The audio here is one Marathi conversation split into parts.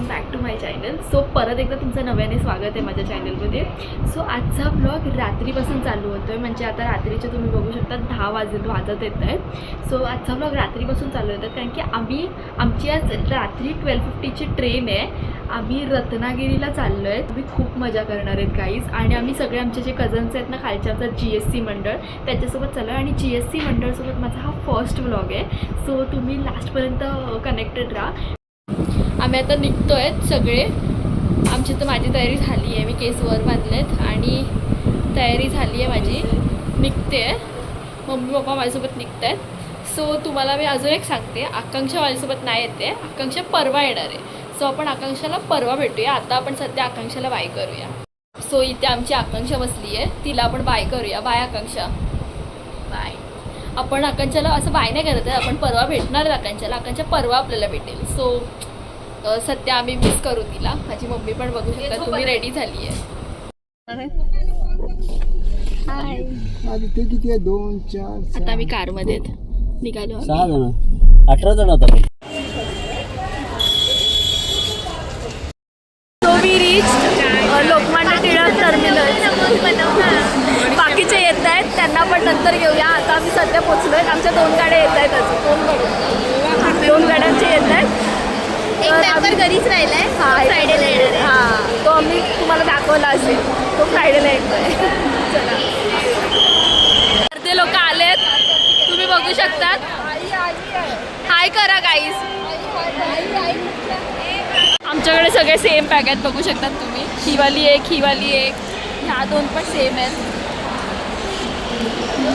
Back to my channel. So परत एकदा तुमचं नव्याने स्वागत आहे माझ्या चॅनलमध्ये. सो आजचा व्लॉग रात्रीपासून चालू होतो आहे, म्हणजे आता रात्रीचे तुम्ही बघू शकता 10 वाजत येत आहेत. सो आजचा व्लॉग रात्रीपासून चालू होतात कारण की आमची आज रात्री 12:50ची ट्रेन आहे. आम्ही रत्नागिरीला चाललो आहे. आम्ही खूप मजा करणार आहेत गाईज. आणि आम्ही सगळे आमचे जे कझन्स आहेत ना खालच्या आमचा GSC मंडळ त्याच्यासोबत चाललो आहे. आणि GSC मंडळसोबत माझा हा फर्स्ट व्लॉग आहे. सो तुम्ही लास्टपर्यंत कनेक्टेड राहा. आम्ही आता निघतो आहेत सगळे. आमची तर माझी तयारी झाली आहे. मी केस वर बांधलेत आणि तयारी झाली आहे माझी. निघते आहे. मम्मी पप्पा माझ्यासोबत निघत आहेत. सो तुम्हाला मी अजून एक सांगते, आकांक्षा माझ्यासोबत नाही येते. आकांक्षा परवा येणार आहे. सो आपण आकांक्षाला परवा भेटूया. आता आपण सध्या आकांक्षाला बाय करूया. सो इथे आमची आकांक्षा बसली आहे, तिला आपण बाय करूया. बाय आकांक्षा, बाय. आपण आकांक्षाला असं बाय नाही करत आहे, आपण परवा भेटणार आहे आकांक्षाला. आकांक्षा परवा आपल्याला भेटेल. सो सध्या आम्ही मिस करू तिला. माझी मम्मी पण बघू शकता तुम्ही रेडी झाली आहे. हाय. ते किती आहे? 2 4 आता आम्ही कारमध्ये निघालो. 6 जण 18 जण आता. लोकमान्य टिळक टर्मिनल. बाकीचे येत आहेत, त्यांना पण नंतर घेऊया. आता आम्ही सध्या पोचलो आहे. आमच्या 2 गाड्या येत आहेत. अजून 2 गाड्यांचे येत आहेत. एक मेंबर घरीच राहिलाय. फ्रायडेला येणार आहे. हां, तो आम्ही तुम्हाला दाखवला असेल. तो फ्रायडेला येतोय. चला, अर्धे लोक आलेत, तुम्ही बघू शकतात. हाय करा गाईज. आमच्याकडे सगळे सेम पॅक आहेत, बघू शकतात तुम्ही. ही वाली एक, ह्या 2 पण सेम आहेत.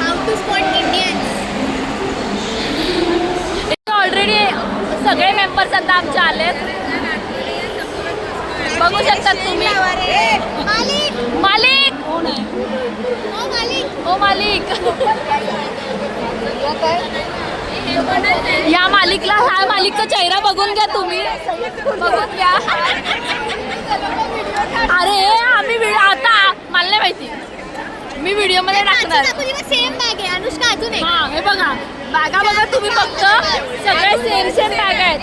How to spot Indians. Already सगळे मेंबर्स आता आमचे आलेत, बघू शकतात तुम्ही. मालिक कोण आहे? ओ मालिक. या मालिकला, हा मालिकचा चेहरा बघून घ्या तुम्ही, बघून घ्या. अरे आम्ही आता मला नाही माहिती, मी व्हिडिओमध्ये टाकणार. सेम बॅग आहे अनुष्का अजून. हां, हे बघा बॅगा बघा तुम्ही, फक्त सगळे सेम बॅग आहेत.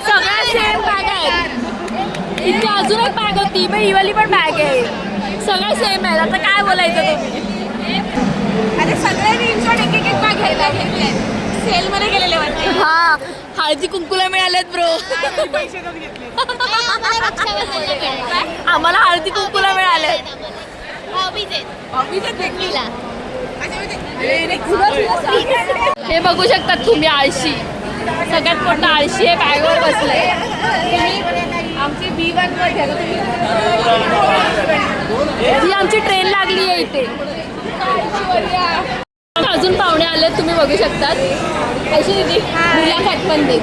सगळ्या सेम बॅग आहेत. इथे अजून एक बॅग होती, ही वाली पण बॅग आहे. सगळ्या सेम आहेत. आता काय बोलायचं तुम्ही? अरे सगळ्यांनी एक बॅग घ्यायला घेतले, सेलमध्ये गेलेले वाटते. हा, हळदी कुंकूला मिळालेत ब्रो. आम्हाला हळदी कुंकूला मिळाले. हे बघू शकतात तुम्ही, आळशी, सगळ्यात मोठा आळशी आहे, बॅगवर बसलाय. आमची B1 वर घ्या. ही आमची ट्रेन लागली आहे इथे. अजून पाहुणे आले तुम्ही बघू शकतात. आयशू दीदी, मुलाखत पण दे.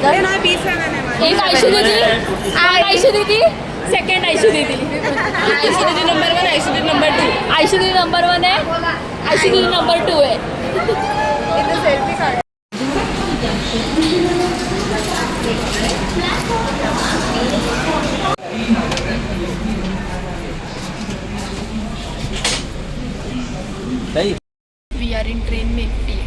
एक आयशू दीदी, आयशू दीदी, सेकंड आयशू दीदी. आयशू दीदी नंबर 1, आयशू दीदी नंबर 2. आयशू दीदी नंबर 1 आहे, आयशू दीदी नंबर 2 आहे. वी आर इन ट्रेन मेटी.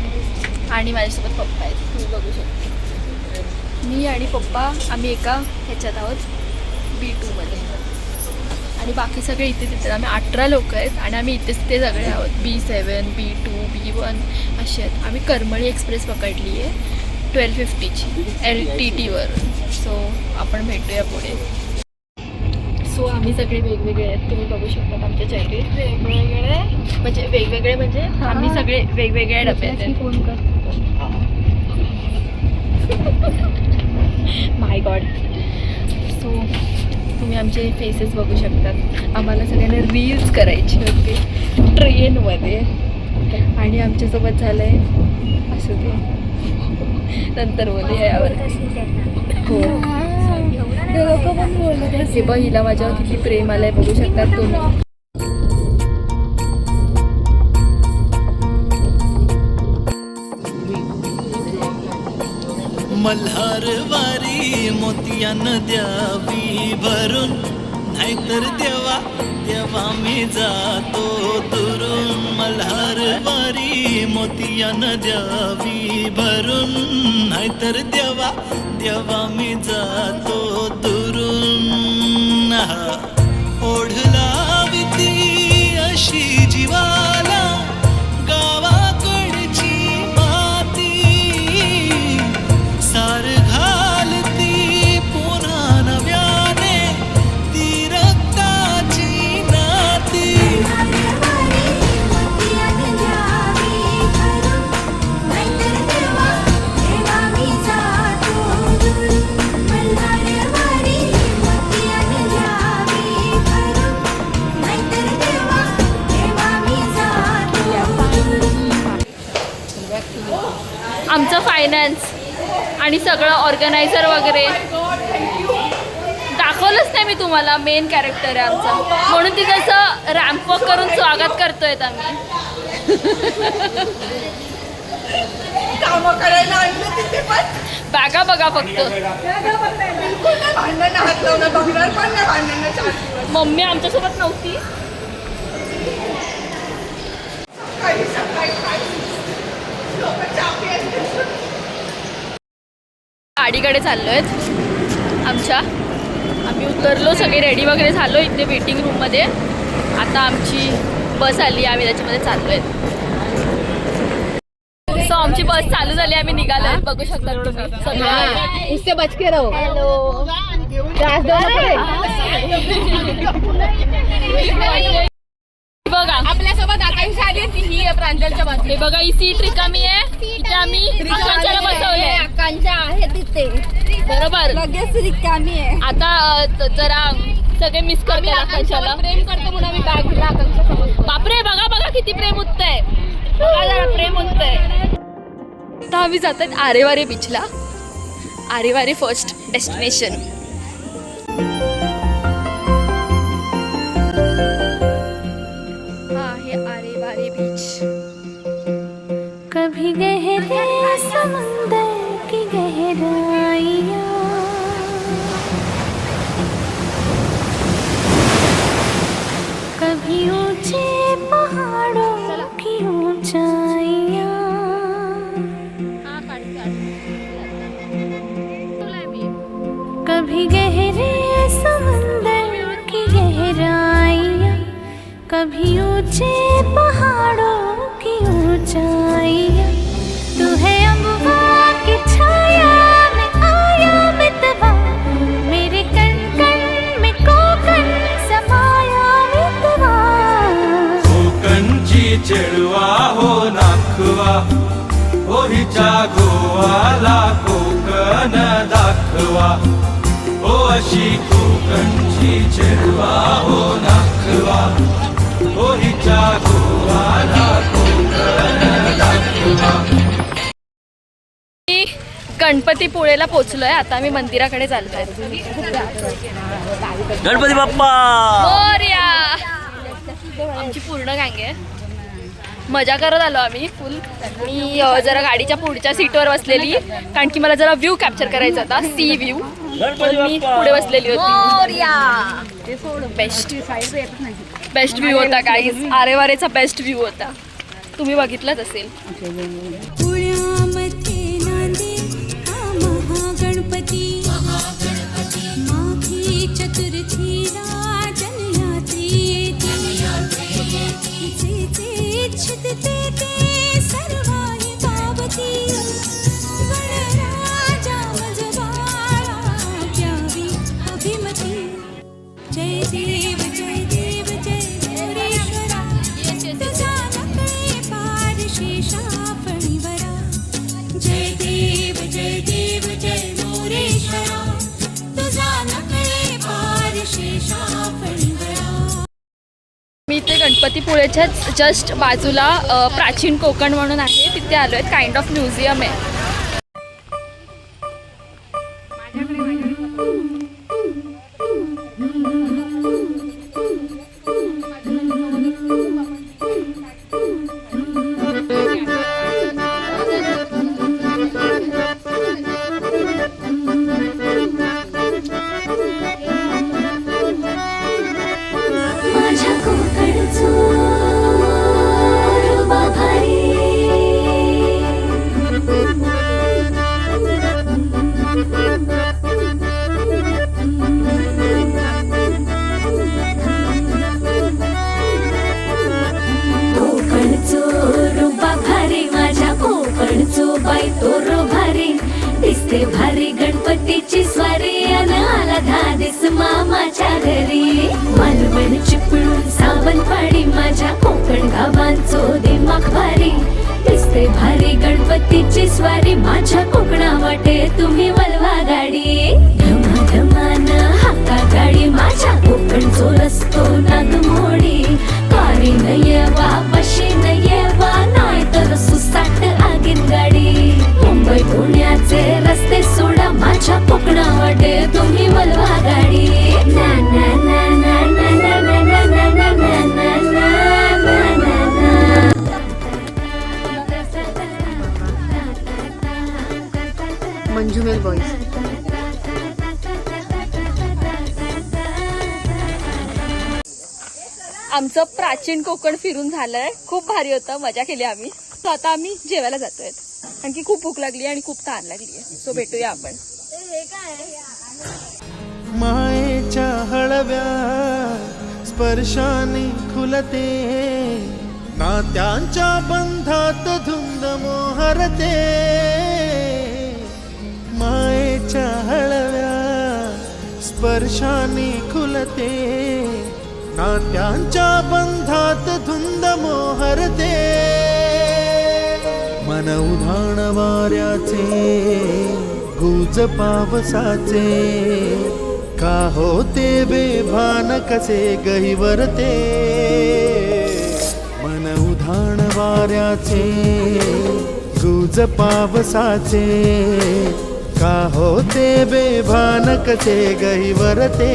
आणि माझ्यासोबत पप्पा आहेत, तुम्ही बघू शकता. मी आणि पप्पा आम्ही एका ह्याच्यात आहोत, B2 मध्ये. आणि बाकी सगळे इथे तिथे. आम्ही 18 लोक आहेत आणि आम्ही इथेच ते सगळे आहोत. B7, B2, B1 असे आहेत. आम्ही करमळी एक्सप्रेस पकडली आहे 12:50ची LTTवरून. सो आपण भेटूया पुढे. सो आम्ही सगळे वेगवेगळे आहेत, तुम्ही बघू शकता. आमच्या चेहरे वेगवेगळे म्हणजे आम्ही सगळे वेगवेगळ्या डब्यात आहेत. फोन कर. माय गॉड. सो तुम्ही आमचे फेसेस बघू शकतात. आम्हाला सगळ्यांना रील्स करायची होती ट्रेनमध्ये आणि आमच्यासोबत झालं आहे असं. ते नंतर बोलूया यावर. हो, लोक पण बोलत. हे बघ, हिला माझ्यावर किती प्रेम आलंय, बघू शकतात तुम्ही. मल्हार वारी मोतियान द्यावी भरून, नाहीतर देवा देवा मी जातो दुरून मल्हारवारी मोतियान द्यावी भरून नाहीतर देवा देवा मी जातो दुरून ओढलावी ती अशी जीवाला गावाकडची माती सार घालती पुन्हा नव्याने ती रक्ताची नाती आमचं फायनान्स आणि सगळं ऑर्गनायझर वगैरे दाखवलंच नाही मी तुम्हाला. मेन कॅरेक्टर आहे आमचा, म्हणून तिथं असं रॅम्प वॉक करून स्वागत करतोय आम्ही. बॅगा बघा फक्त. मम्मी आमच्यासोबत नव्हती. गाडीकडे चाललोय आमच्या. आम्ही उतरलो, सगळे रेडी वगैरे झालो इथे वेटिंग रूममध्ये. आता आमची बस आली, आम्ही त्याच्यामध्ये चाललोय. सो आमची बस चालू झाली, आम्ही निघालोय. बघू शकता तुम्ही सगळं. उससे बच के रहो. बघा आपल्यासोबत आकांक्षा आली, ही आहे प्रांजलच्या बाजूला. बघा ही सीट रिकामी आहे, इथे आम्ही आकांक्षाला बसवले. आकांक्षा आहे तिथे बरोबर, लगेच रिकामी आहे. आता जरा सगळे मिस करते आकांक्षाला. प्रेम करतो म्हणून आम्ही बॅग दिला आकांक्षा. बापरे, बघा बघा किती प्रेम उठतंय. बघा जरा प्रेम उठतंय. आता आम्ही जातात आरेवारे बीचला. Aareware first destination. हा आहे आरेवारे बीच. कभी गहरे समंदर की गहराइयाँ, कभी ऊंचे पहाड़ों की ऊंचाइयाँ, कभी गहरे समंदर की गहराइयाँ, कभी ऊंचे पहाड़ों की ऊंचाइयाँ. तू है अम्बा की छाया में आया मितवा, मेरे कण कण में कोकण समाया मितवा. कोकणची चेडवा हो नाखवा हो हिच्या गोवाला कोकण दाखवा हो अशी कोकणची चेडवा हो नाखवा हो हिच्या गोवाला कोकण दाखवा. गणपतीपुळेला पोहोचलोय. आता आम्ही मंदिराकडे चाललोय. गणपती बाप्पा. मोरया. आमची पूर्ण गँग आहे. मजा करत आलो आम्ही फुल. मी जरा गाडीच्या पुढच्या सीटवर बसलेली, कारण की मला जरा व्ह्यू कॅप्चर करायचा होता, सी व्ह्यू. मी पुढे बसलेली होती. बेस्ट व्ह्यू होता गाईज. आरेवारेचा बेस्ट व्ह्यू होता, तुम्ही बघितलाच असेल. पुण्यामध्ये नांदे हा महागणपती, माघी चतुर्थीला जनयात्री येते, जे जे इच्छित ते सर्वांनी पावती. गणराजा मजबाळा द्यावी अभिमती. जय देव जय देव जय मोरेश्वरा, तुझा नकळे पार शेषा फणीवरा. जय देव जय मोरेश्वरा, तुझा नकळे पार शेषा फणीवरा. मी इथे गणपतीपुळेच्याच जस्ट बाजूला प्राचीन कोकण म्हणून आहे, तिथे आलो आहे. काइंड ऑफ म्युझियम आहे. तोरो भारी दिसते भारी गणपतीची स्वारी अन आला धादिस मामाच्या घरी मालवण चिपळूण सावंतवाडी माझ्या कोकण गावांचो दिमाग भारी दिसते भारी गणपतीची स्वारी माझ्या कोकणा वाटे तुम्ही वलवा गाडी धमाधमान हाका गाडी माझ्या कोकणचो रस्तो नागमोडी कारी नयवा वशी नयवा नाही तर सुसाट आगीन गाडी मुंबई पुण्याचे रस्ते सोडा माझ्या कोकणा वाटे तुम्ही वलवा गाडी ना ना ना ना ना ना ना ना ना ना ना ना ना मंजुमेल बॉईज. आमचं प्राचीन कोकण फिरून झालंय. खूप भारी होतं, मजा केली आम्ही. सो आता आम्ही जेवायला जातोय, आणखी खूप भूक लागली आणि खूप तहान लागली आहे. सो भेटूया आपण. मायेच्या हळव्या स्पर्शाने खुलते नात्यांच्या बंधात धुंद मोहरते मायेच्या हळव्या स्पर्शाने खुलते नात्यांच्या बंधात धुंद मोहरते मन उधाण वाऱ्याचे गुज पावसाचे का होते बेभान कसे गहिवरते मन उधाण वाऱ्याचे गुज पावसाचे का होते बेभान कसे गहिवरते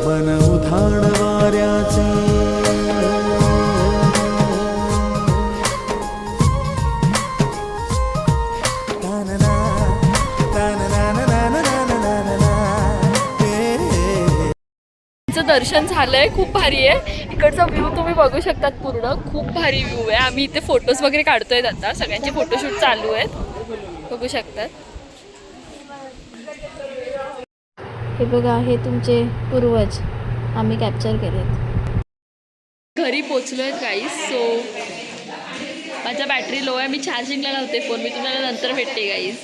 मन उधाण वाऱ्याचे दर्शन झालंय. खूप भारी आहे. इकडचा व्ह्यू तुम्ही बघू शकतात. पूर्ण खूप भारी व्ह्यू आहे. आम्ही इथे फोटोज वगैरे काढतोय. आता सगळ्यांचे फोटोशूट चालू आहेत, बघू शकतात. हे बघा, हे तुमचे पूर्वज आम्ही कॅप्चर केलेत. घरी पोचलोय गाईस. सो माझा बॅटरी लो आहे. मी चार्जिंगला लावते फोन. मी तुम्हाला नंतर भेटते गाईस.